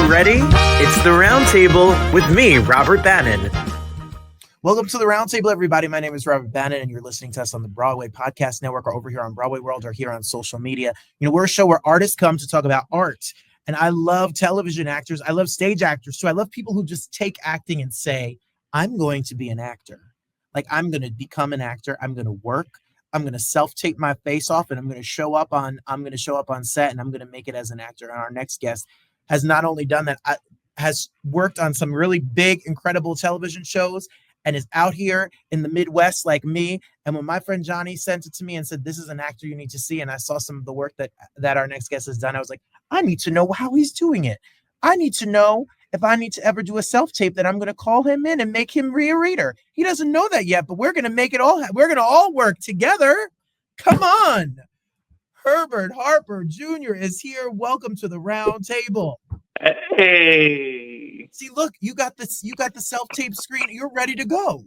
ready? It's the Roundtable with me, Robert Bannon. Welcome to the Roundtable, everybody. My name is Robert Bannon, and you're listening to us on the Broadway Podcast Network, or over here on Broadway World, or here on social media. You know, we're a show where artists come to talk about art, and I love television actors. I love stage actors too. I love people who just take acting and say, "I'm going to be an actor. Like, I'm going to become an actor. I'm going to work. I'm going to self-tape my face off, and I'm going to show up on set, and I'm going to make it as an actor." And our next guest has not only done that, has worked on some really big, incredible television shows, and is out here in the Midwest like me. And when my friend Johnny sent it to me and said, "This is an actor you need to see," and I saw some of the work that our next guest has done, I was like, I need to know how he's doing it. I need to know if I need to ever do a self-tape, that I'm going to call him in and make him be a reader. He doesn't know that yet, but we're going to make it all. We're going to all work together. Come on. Herbert Harper Jr. is here. Welcome to the Roundtable. Hey. See, look, you got this. You got the self-tape screen. You're ready to go.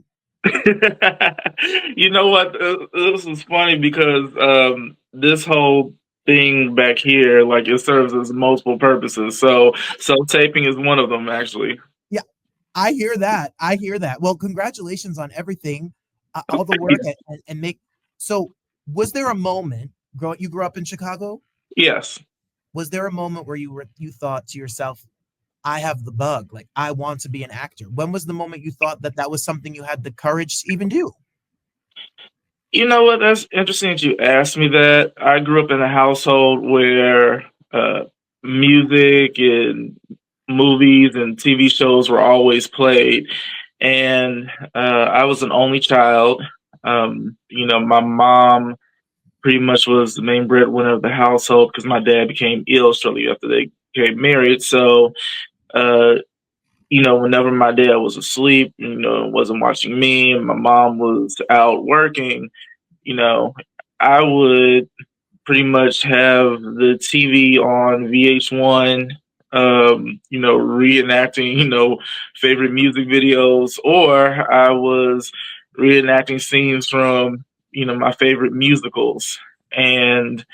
You know what? This is funny because this whole thing back here, like, it serves as multiple purposes. So taping is one of them, actually. Yeah, I hear that. Well, congratulations on everything, all the work, and make. So, was there a moment? You grew up in Chicago? Yes. Was there a moment where you thought to yourself, "I have the bug. Like, I want to be an actor"? When was the moment you thought that was something you had the courage to even do? You know what? That's interesting that you asked me that. I grew up in a household where music and movies and TV shows were always played. And I was an only child. My mom pretty much was the main breadwinner of the household because my dad became ill shortly after they became married. So, whenever my dad was asleep, wasn't watching me, and my mom was out working, I would pretty much have the TV on VH1, reenacting, favorite music videos, or I was reenacting scenes from, my favorite musicals. And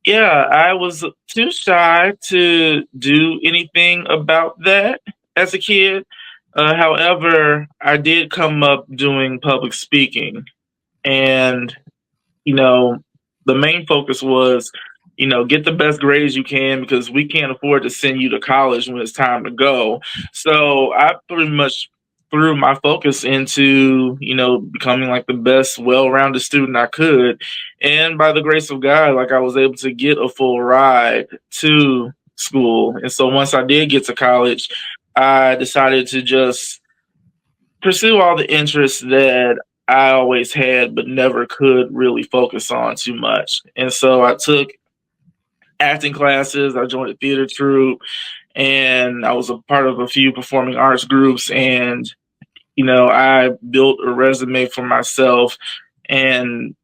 yeah, I was too shy to do anything about that as a kid. However, I did come up doing public speaking. And, the main focus was, get the best grades you can because we can't afford to send you to college when it's time to go. So I pretty much threw my focus into, becoming like the best well-rounded student I could. And by the grace of God, like, I was able to get a full ride to school. And so once I did get to college, I decided to just pursue all the interests that I always had, but never could really focus on too much. And so I took acting classes, I joined a theater troupe, and I was a part of a few performing arts groups. And, I built a resume for myself. And,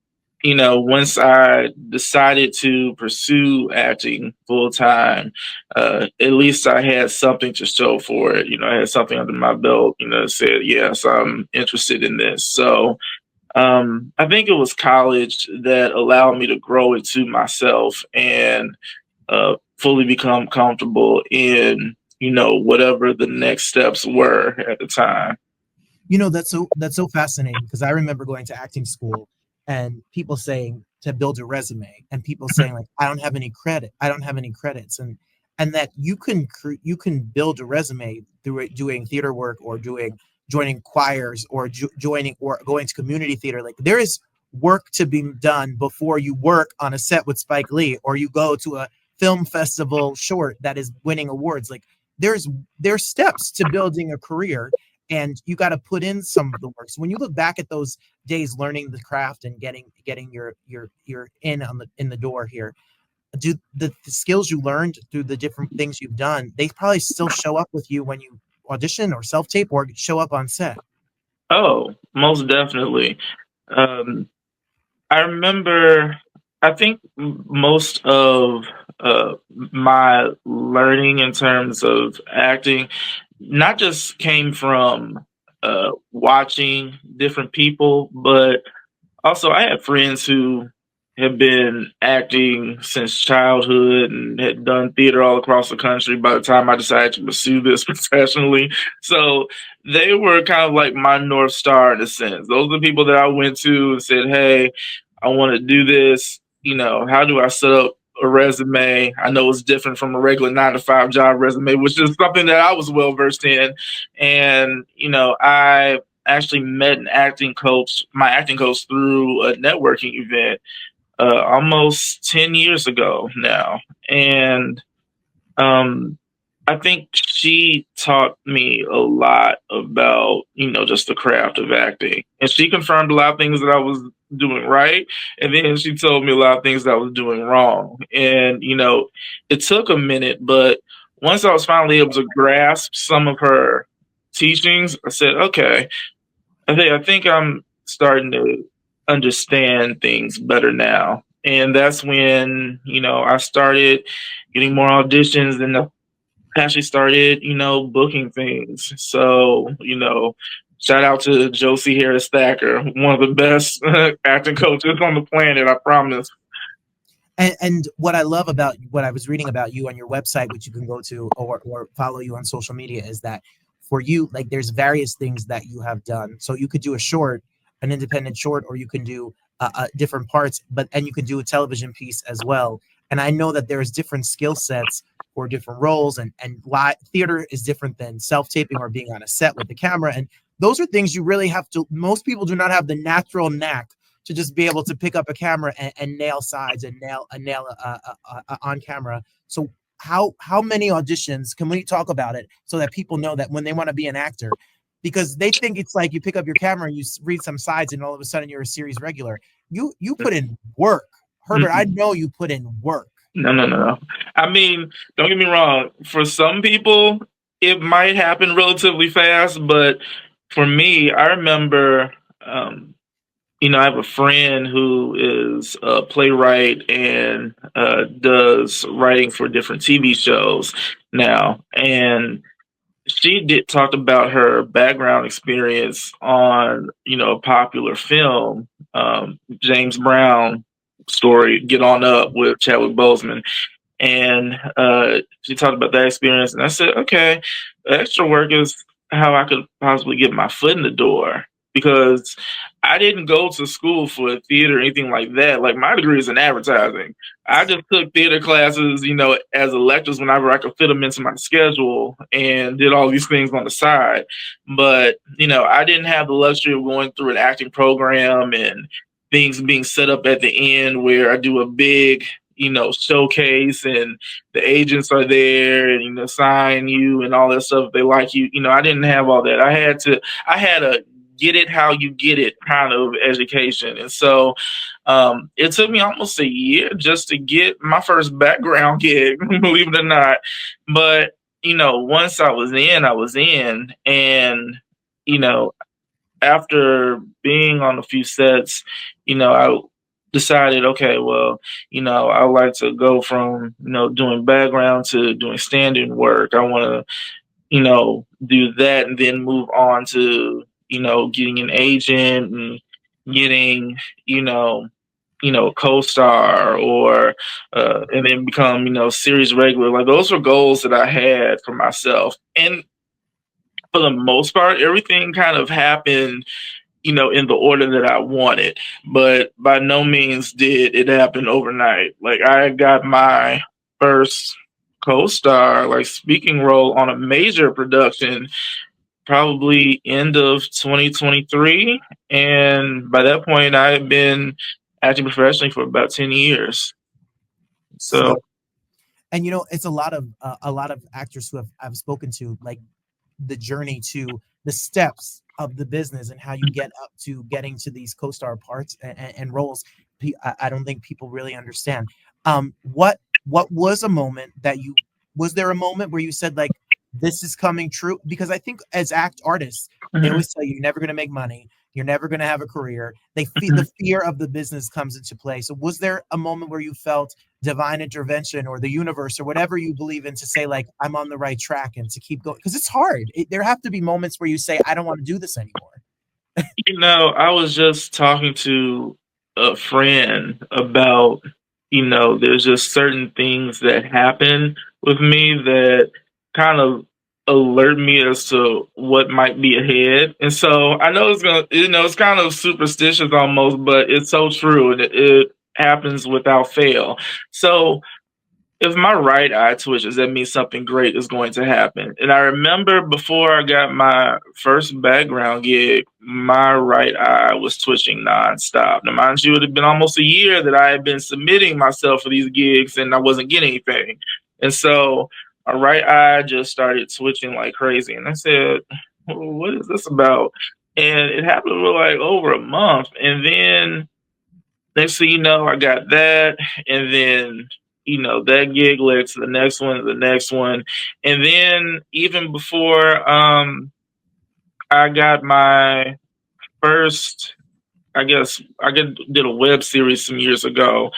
once I decided to pursue acting full time, at least I had something to show for it. I had something under my belt, said, yes, I'm interested in this. So I think it was college that allowed me to grow into myself and fully become comfortable in, whatever the next steps were at the time. That's so fascinating, because I remember going to acting school and people saying to build a resume, and people saying, like, I don't have any credits, and that you can build a resume through doing theater work, or joining choirs, or joining or going to community theater. Like, there is work to be done before you work on a set with Spike Lee, or you go to a film festival short that is winning awards. Like, there's steps to building a career, and you got to put in some of the work. So when you look back at those days, learning the craft and getting your in the door here, do the skills you learned through the different things you've done, they probably still show up with you when you audition or self-tape or show up on set? Oh, most definitely. I remember, I think most of my learning in terms of acting not just came from watching different people, but also I had friends who had been acting since childhood and had done theater all across the country by the time I decided to pursue this professionally. So they were kind of like my North Star in a sense. Those are the people that I went to and said, hey, I want to do this. How do I set up a resume? I know it's different from a regular 9 to 5 job resume, which is something that I was well versed in. And, I actually met my acting coach through a networking event almost 10 years ago now. And I think she taught me a lot about, just the craft of acting. And she confirmed a lot of things that I was doing right. And then she told me a lot of things that I was doing wrong. And, it took a minute, but once I was finally able to grasp some of her teachings, I said, okay, I think I'm starting to understand things better now. And that's when, I started getting more auditions and I actually started, booking things. So, shout out to Josie Harris Thacker, one of the best acting coaches on the planet, I promise. And what I love about what I was reading about you on your website, which you can go to or follow you on social media, is that for you, like there's various things that you have done. So you could do an independent short, or you can do different parts, and you can do a television piece as well. And I know that there's different skill sets for different roles, and live theater is different than self-taping or being on a set with the camera. And those are things you really have to, most people do not have the natural knack to just be able to pick up a camera and nail sides and nail on camera. So how many auditions, can we talk about it so that people know that when they want to be an actor, because they think it's like you pick up your camera and you read some sides and all of a sudden you're a series regular. You put in work. Herbert, I know you put in work. No. I mean, don't get me wrong. For some people, it might happen relatively fast, but for me, I remember, I have a friend who is a playwright and does writing for different TV shows now. And she did talk about her background experience on, a popular film, James Brown story, Get On Up with Chadwick Boseman. And she talked about that experience. And I said, okay, extra work is how I could possibly get my foot in the door, because I didn't go to school for theater or anything like that. Like, my degree is in advertising. I just took theater classes, as electives whenever I could fit them into my schedule, and did all these things on the side. But, I didn't have the luxury of going through an acting program and things being set up at the end where I do a big, showcase and the agents are there and, sign you and all that stuff. If they like you, I didn't have all that. I had a get it how you get it kind of education. And so it took me almost a year just to get my first background gig, believe it or not. But, once I was in. And, after being on a few sets, I decided, okay, well, I would like to go from, doing background to doing stand-in work. I want to, do that and then move on to, getting an agent and getting, co-star or, and then become, series regular. Like, those were goals that I had for myself. And for the most part, everything kind of happened, in the order that I wanted, but by no means did it happen overnight. Like, I got my first co-star, like speaking role on a major production, probably end of 2023. And by that point, I had been acting professionally for about 10 years. So and it's a lot of actors who I've spoken to, like the journey to the steps of the business and how you get up to getting to these co-star parts and roles. I don't think people really understand. What was a moment that was there a moment where you said, like, this is coming true? Because I think as artists, they always tell you, you're never going to make money. You're never going to have a career. The fear of the business comes into play. So was there a moment where you felt divine intervention or the universe or whatever you believe in to say, like, I'm on the right track and to keep going? Because it's hard. There have to be moments where you say, I don't want to do this anymore. I was just talking to a friend about, there's just certain things that happen with me that kind of alert me as to what might be ahead. And so I know it's kind of superstitious almost, but it's so true, and it happens without fail. So if my right eye twitches, that means something great is going to happen. And I remember before I got my first background gig, my right eye was twitching nonstop. Now, mind you, it had been almost a year that I had been submitting myself for these gigs and I wasn't getting anything. And so my right eye just started twitching like crazy. And I said, well, what is this about? And it happened for like over a month. And then next thing you know, I got that. And then that gig led to the next one, the next one. And then even before I got my first, I guess did a web series some years ago.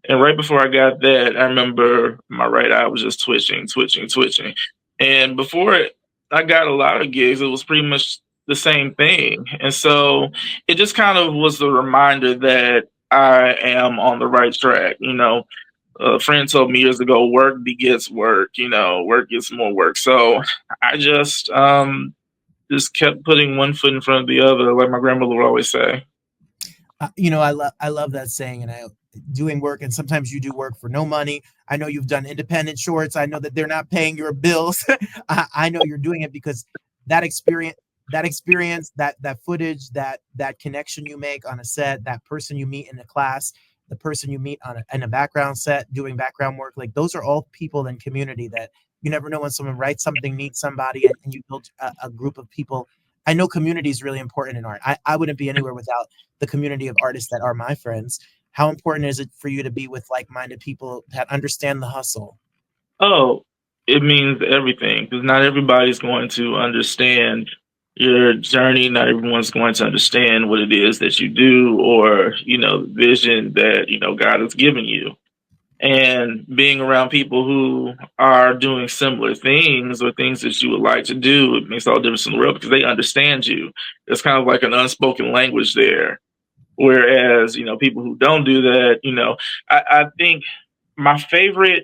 And right before I got that, I remember my right eye was just twitching, twitching, twitching. And I got a lot of gigs, it was pretty much the same thing. And so it just kind of was a reminder that I am on the right track. A friend told me years ago, work begets work, work gets more work. So I just kept putting one foot in front of the other, like my grandmother would always say. I love that saying, and I doing work, and sometimes you do work for no money. I know you've done independent shorts. I know that they're not paying your bills. I know you're doing it because that experience, that footage, that connection you make on a set, that person you meet in a class, the person you meet in a background set doing background work, like those are all people in community that you never know when someone writes something, needs somebody, and you build a group of people. I know community is really important in art. I wouldn't be anywhere without the community of artists that are my friends. How important is it for you to be with like-minded people that understand the hustle? Oh, it means everything because not everybody's going to understand your journey. Not everyone's going to understand what it is that you do or, the vision that, God has given you. And being around people who are doing similar things or things that you would like to do, it makes all the difference in the world because they understand you. It's kind of like an unspoken language there. Whereas, people who don't do that, I think my favorite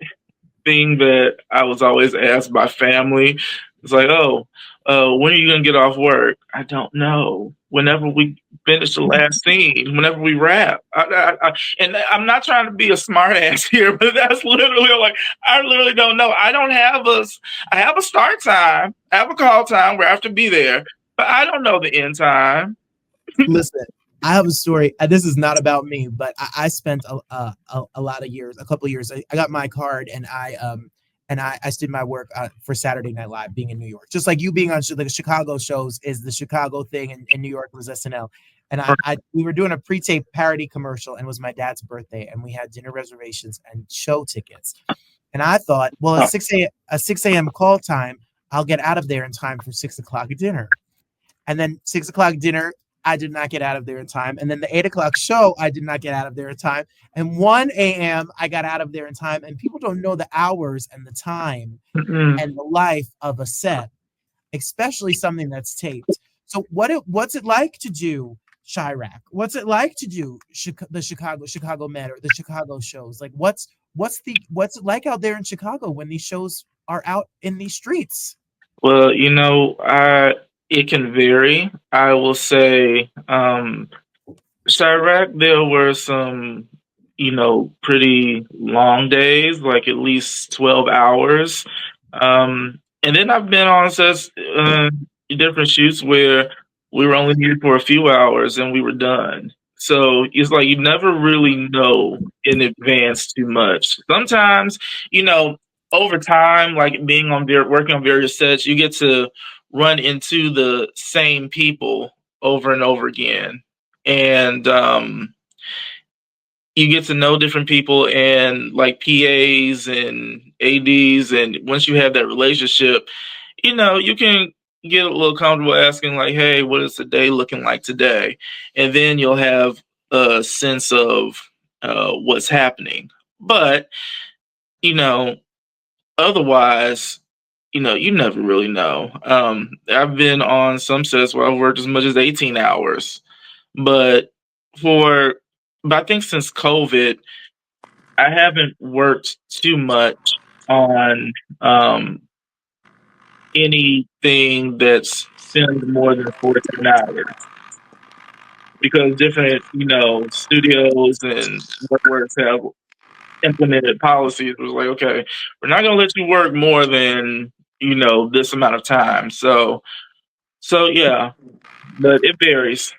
thing that I was always asked by family is like, oh, when are you going to get off work? I don't know. Whenever we finish the last scene, whenever we wrap. And I'm not trying to be a smart ass here, but that's literally like, I literally don't know. I have a start time, I have a call time where I have to be there, but I don't know the end time. Listen, I have a story. This is not about me, but I spent a lot of years, a couple of years. I got my card, and I did my work for Saturday Night Live, being in New York. Just like you being on the Chicago shows is the Chicago thing, and in New York was SNL. And we were doing a pre-tape parody commercial, and it was my dad's birthday, and we had dinner reservations and show tickets. And I thought, well, at 6 a.m. call time, I'll get out of there in time for 6 o'clock dinner. And then 6 o'clock dinner, I did not get out of there in time. And then the 8 o'clock show, I did not get out of there in time. And 1 a.m., I got out of there in time. And people don't know the hours and the time and the life of a set, especially something that's taped. So what's it like to do Chi-Raq? What's it like to do the Chicago Med or the Chicago shows? Like what's it like out there in Chicago when these shows are out in these streets? Well, it can vary. I will say, Chirac, there were some, pretty long days, like at least 12 hours. And then I've been on sets, different shoots where we were only needed for a few hours and we were done. So it's like you never really know in advance too much. Sometimes, over time, like working on various sets, you get to run into the same people over and over again. And you get to know different people and like PAs and ADs. And once you have that relationship, you can get a little comfortable asking like, hey, what is the day looking like today? And then you'll have a sense of what's happening. But, otherwise, you never really know. I've been on some sets where I've worked as much as 18 hours, but for but I think since COVID, I haven't worked too much on um, anything that's filmed more than 14 hours because different, studios and networks have implemented policies. It was like, okay, we're not going to let you work more than, this amount of time. So yeah, but it varies.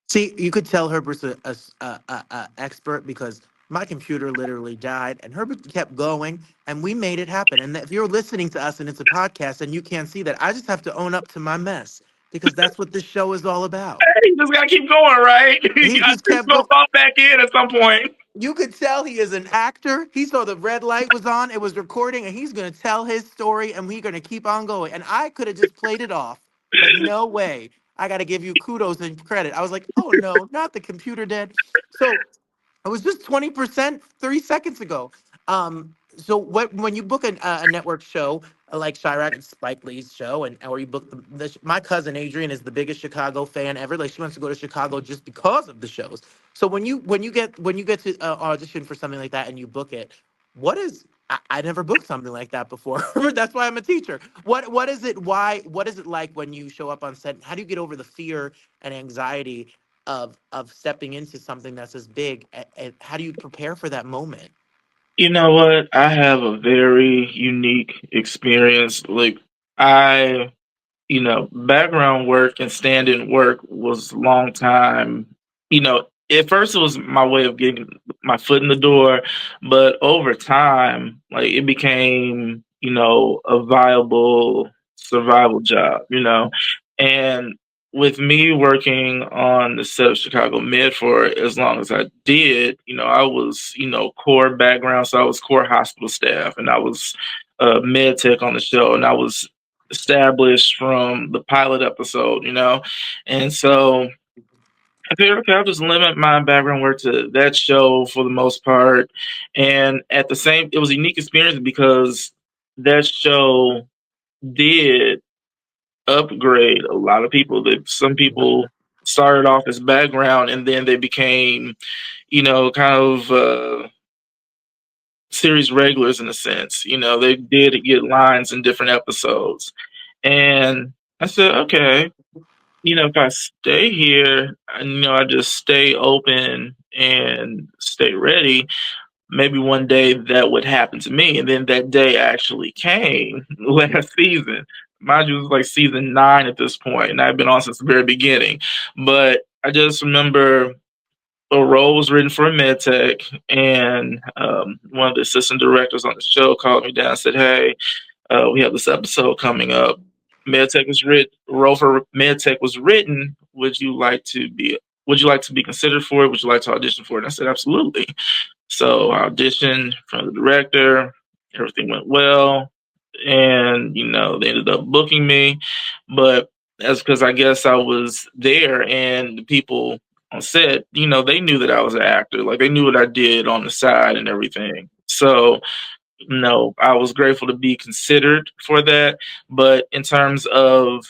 See, you could tell Herbert's a expert because my computer literally died and Herbert kept going and we made it happen. And if you're listening to us and it's a podcast and you can't see that, I just have to own up to my mess because that's what this show is all about. You just got to keep going, right? I He think just it's kept going to going. fall back in at some point. You could tell he is an actor. He saw the red light was on, it was recording, and he's going to tell his story and we're going to keep on going. And I could have just played it off, but no way. I got to give you kudos and credit. I was like, oh no, not the computer dead. So it was just 20% 3 seconds ago. So when you book a network show like Chi-Raq and Spike Lee's show, and or you book my cousin Adrian is the biggest Chicago fan ever. Like she wants to go to Chicago just because of the shows. So when you get to audition for something like that and you book it, what is I never booked something like that before. That's why I'm a teacher. What is it? Why? What is it like when you show up on set? How do you get over the fear and anxiety of stepping into something that's as big? And how do you prepare for that moment? You know what? I have a very unique experience. Like, I background work and stand-in work was a long time. At first it was my way of getting my foot in the door, but over time, like it became, a viable survival job. And with me working on the set of Chicago Med for as long as I did, I was, core background, so I was core hospital staff, and I was med tech on the show, and I was established from the pilot episode. And so I figured, okay, I'll just limit my background work to that show for the most part. And at the same, it was a unique experience because that show did upgrade a lot of people. That some people started off as background and then they became, kind of series regulars in a sense. They did get lines in different episodes. And I said, okay, if I stay here, and, I just stay open and stay ready, maybe one day that would happen to me. And then that day actually came last season. Mind you, it was like season 9 at this point, and I've been on since the very beginning. But I just remember a role was written for a med tech, and one of the assistant directors on the show called me down and said, "Hey, we have this episode coming up. MedTech was written. Role for MedTech was written. Would you like to be considered for it? Would you like to audition for it?" And I said, "Absolutely." So I auditioned from the director. Everything went well, and they ended up booking me. But that's because I guess I was there, and the people on set, they knew that I was an actor. Like they knew what I did on the side and everything. So no, I was grateful to be considered for that. But in terms of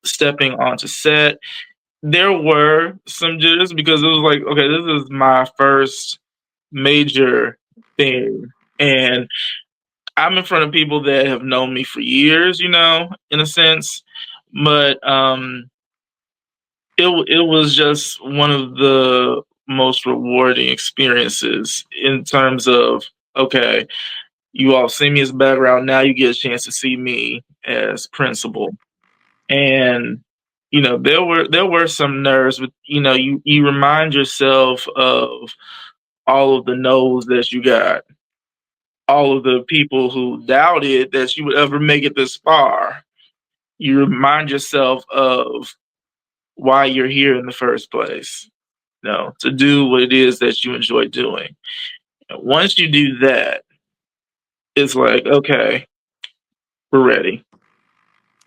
stepping onto set, there were some jitters because it was like, okay, this is my first major thing. And I'm in front of people that have known me for years, in a sense. But it was just one of the most rewarding experiences in terms of, okay, you all see me as background. Now you get a chance to see me as principal. And there were some nerves, but you remind yourself of all of the no's that you got, all of the people who doubted that you would ever make it this far. You remind yourself of why you're here in the first place. To do what it is that you enjoy doing. And once you do that, it's like, okay, we're ready.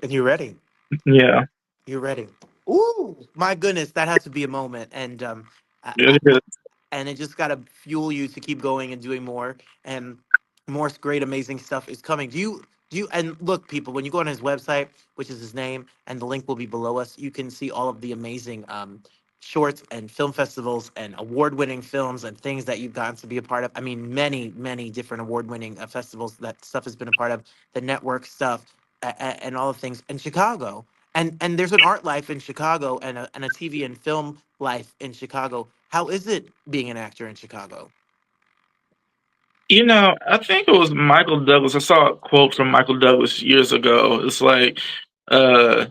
And you're ready. Yeah. You're ready. Ooh, my goodness, that has to be a moment. And It is. and it just gotta fuel you to keep going and doing more. And more great, amazing stuff is coming. Do you? And look, people, when you go on his website, which is his name, and the link will be below us, you can see all of the amazing shorts and film festivals and award-winning films and things that you've gotten to be a part of. I mean, many different award-winning festivals that stuff has been a part of, the network stuff, and all the things in Chicago. And there's an art life in Chicago and a TV and film life in Chicago. How is it being an actor in Chicago? I think it was Michael Douglas. I saw a quote from Michael Douglas years ago. It's like, uh,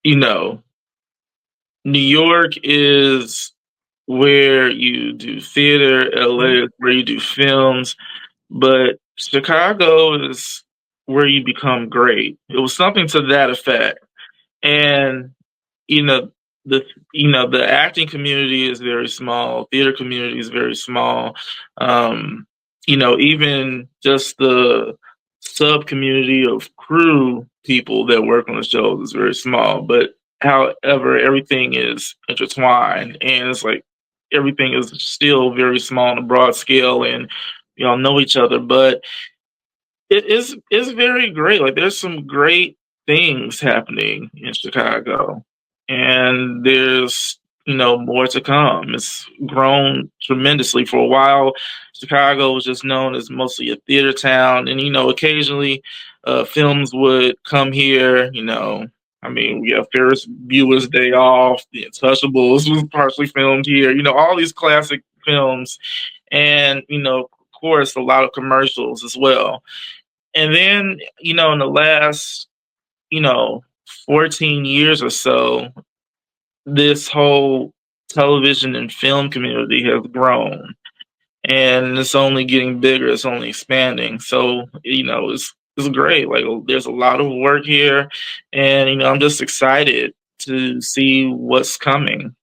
you know, New York is where you do theater, LA is where you do films, but Chicago is where you become great. It was something to that effect. And you know the the acting community is very small, theater community is very small. um Even just the sub community of crew people that work on the shows is very small, but however everything is intertwined, and it's like everything is still very small on a broad scale, and we all know each other. But it's very great. Like there's some great things happening in Chicago, and there's more to come. It's grown tremendously. For a while, Chicago was just known as mostly a theater town, and occasionally films would come here. I mean, we have Ferris Bueller's Day Off, The Untouchables was partially filmed here. All these classic films, and of course, a lot of commercials as well. And then, in the last, you know, 14 years or so, this whole television and film community has grown, and it's only getting bigger, it's only expanding. So, it's great. Like there's a lot of work here, and I'm just excited to see what's coming.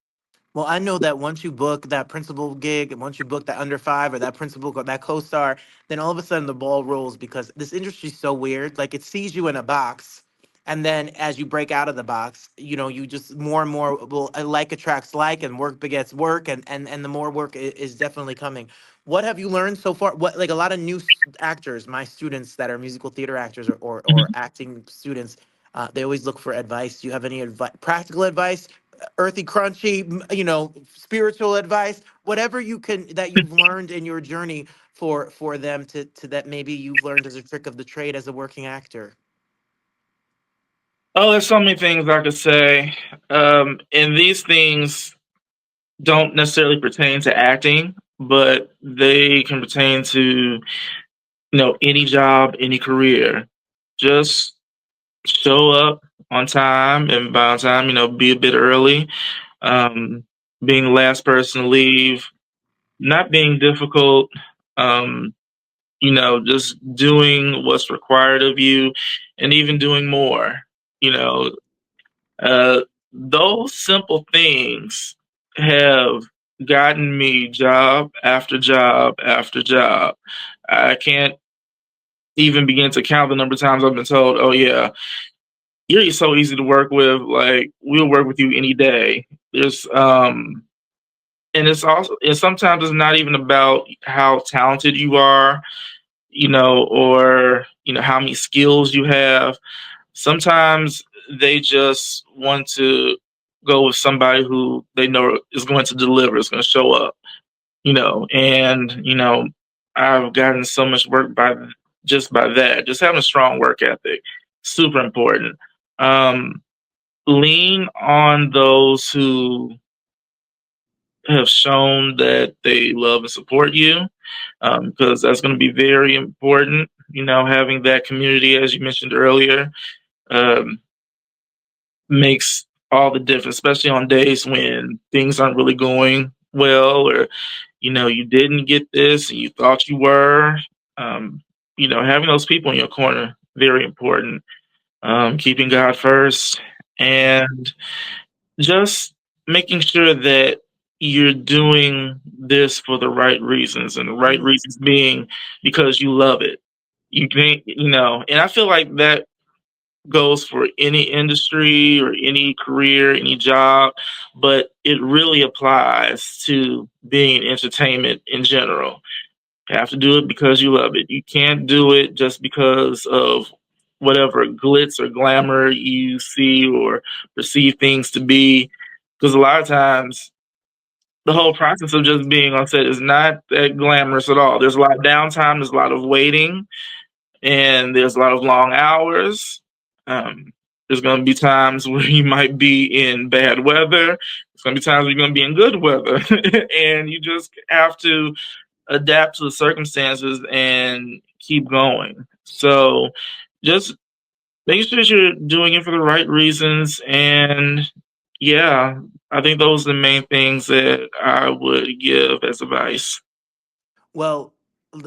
Well, I know that once you book that principal gig and once you book that under five or that principal or that co-star, then all of a sudden the ball rolls because this industry's so weird. Like it sees you in a box, and then as you break out of the box, you just more and more will like attracts like, and work begets work, and the more work is definitely coming. What have you learned so far? What, like a lot of new actors, my students that are musical theater actors or acting students, they always look for advice. Do you have any practical advice, earthy, crunchy, spiritual advice, whatever you can that you've learned in your journey for them to that maybe you've learned as a trick of the trade as a working actor? Oh, there's so many things I could say. And these things don't necessarily pertain to acting, but they can pertain to, any job, any career. Just show up on time, and by on time, be a bit early. Um, Being the last person to leave, not being difficult. Um, just doing what's required of you, and even doing more. You know, uh, those simple things have gotten me job after job after job. I can't even begin to count the number of times I've been told, "Oh yeah, you're so easy to work with. Like we'll work with you any day." There's and it's sometimes it's not even about how talented you are, or how many skills you have. Sometimes they just want to go with somebody who they know is going to deliver, is going to show up, and I've gotten so much work by that. Just having a strong work ethic, super important. Um, Lean on those who have shown that they love and support you, because that's going to be very important. Having that community, as you mentioned earlier, um, makes all the difference, especially on days when things aren't really going well, or you didn't get this and you thought you were. Um, Having those people in your corner, very important. Keeping God first, and just making sure that you're doing this for the right reasons, and the right Mm. reasons being because you love it. You can, and I feel like that goes for any industry or any career, any job, but it really applies to being in entertainment in general. You have to do it because you love it. You can't do it just because of whatever glitz or glamour you see or perceive things to be. because a lot of times the whole process of just being on set is not that glamorous at all. There's a lot of downtime, there's a lot of waiting, and there's a lot of long hours. Um, there's going to be times where you might be in bad weather. There's going to be times where you're going to be in good weather, and you just have to adapt to the circumstances and keep going. So, just make sure that you're doing it for the right reasons, and yeah, I think those are the main things that I would give as advice. Well,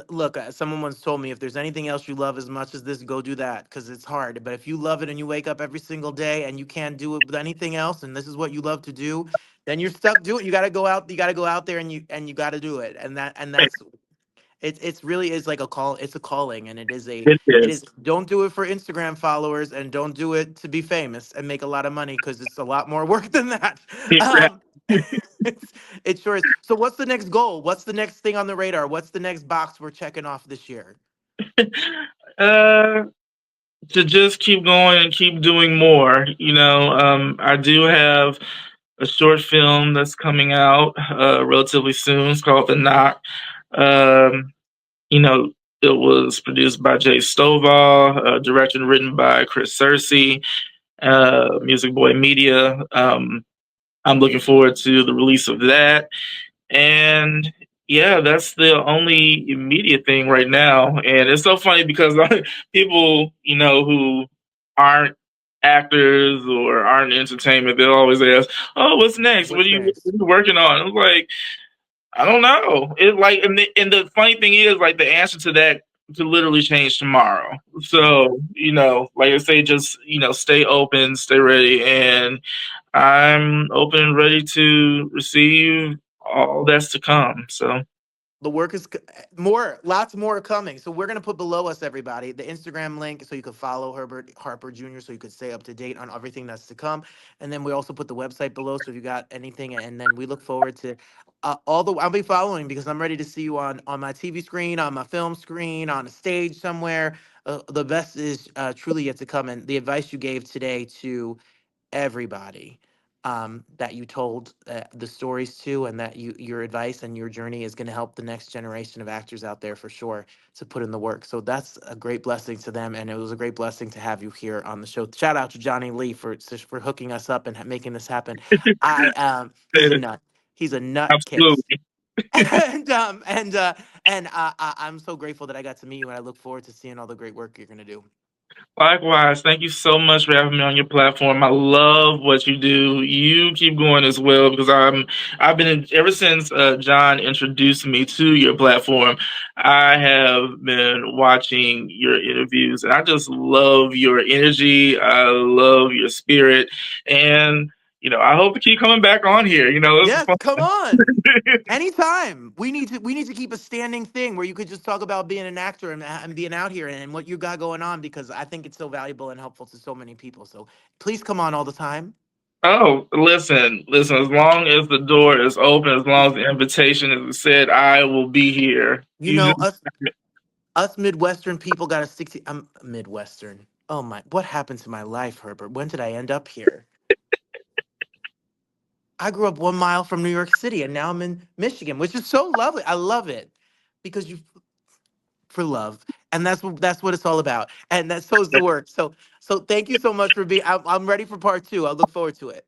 look, someone once told me if there's anything else you love as much as this, go do that because it's hard. But if you love it and you wake up every single day and you can't do it with anything else, and this is what you love to do, then you're stuck doing it. You got to go out. You got to go out there and you got to do it. And that's it's really is like a call. It's a calling, and It it is. is. Don't do it for Instagram followers, and don't do it to be famous and make a lot of money because it's a lot more work than that. Um, it sure is. So, what's the next goal? What's the next thing on the radar? What's the next box we're checking off this year? uh, to just keep going and keep doing more. I do have a short film that's coming out relatively soon. It's called The Knock. Um, you know, it was produced by Jay Stovall, directed and written by Chris Searcy, Music Boy Media. I'm looking forward to the release of that. And yeah, that's the only immediate thing right now. And it's so funny because people, who aren't actors or aren't in entertainment, they'll always ask, "Oh, what's next? What What's are you, next? what are you working on?" I'm like, I don't know. It like, and the funny thing is, like, the answer to that could literally change tomorrow. So, like I say, just stay open, stay ready, and I'm open and ready to receive all that's to come. So, The work is more, lots more coming. So we're gonna put below us, everybody, the Instagram link so you can follow Herbert Harper Jr. so you could stay up to date on everything that's to come. And then we also put the website below so if you got anything. And then we look forward to I'll be following because I'm ready to see you on my TV screen, on my film screen, on a stage somewhere. The best is truly yet to come. And the advice you gave today to everybody that you told the stories to, and that your advice and your journey is going to help the next generation of actors out there for sure to put in the work. So that's a great blessing to them, and it was a great blessing to have you here on the show. Shout out to Johnny Lee for hooking us up and making this happen. I He's a nut. He's a nutcase. absolutely. I'm so grateful that I got to meet you, and I look forward to seeing all the great work you're going to do. Likewise, thank you so much for having me on your platform. I love what you do. You keep going as well because I've been ever since John introduced me to your platform. I have been watching your interviews, and I just love your energy. I love your spirit, and I hope to keep coming back on here. This is Yes, fun. come on. Anytime. We need to keep a standing thing where you could just talk about being an actor and being out here and what you got going on because I think it's so valuable and helpful to so many people. So please come on all the time. Oh, listen. As long as the door is open, as long as the invitation is said, I will be here. You You know, just us Midwestern people got a 60. I'm Midwestern. Oh my, what happened to my life, Herbert? When did I end up here? I grew up 1 mile from New York City and now I'm in Michigan, which is so lovely. I love it because you for love, and that's what it's all about, and that's so is the work. So thank you so much for being. I'm ready for part two. I look forward to it.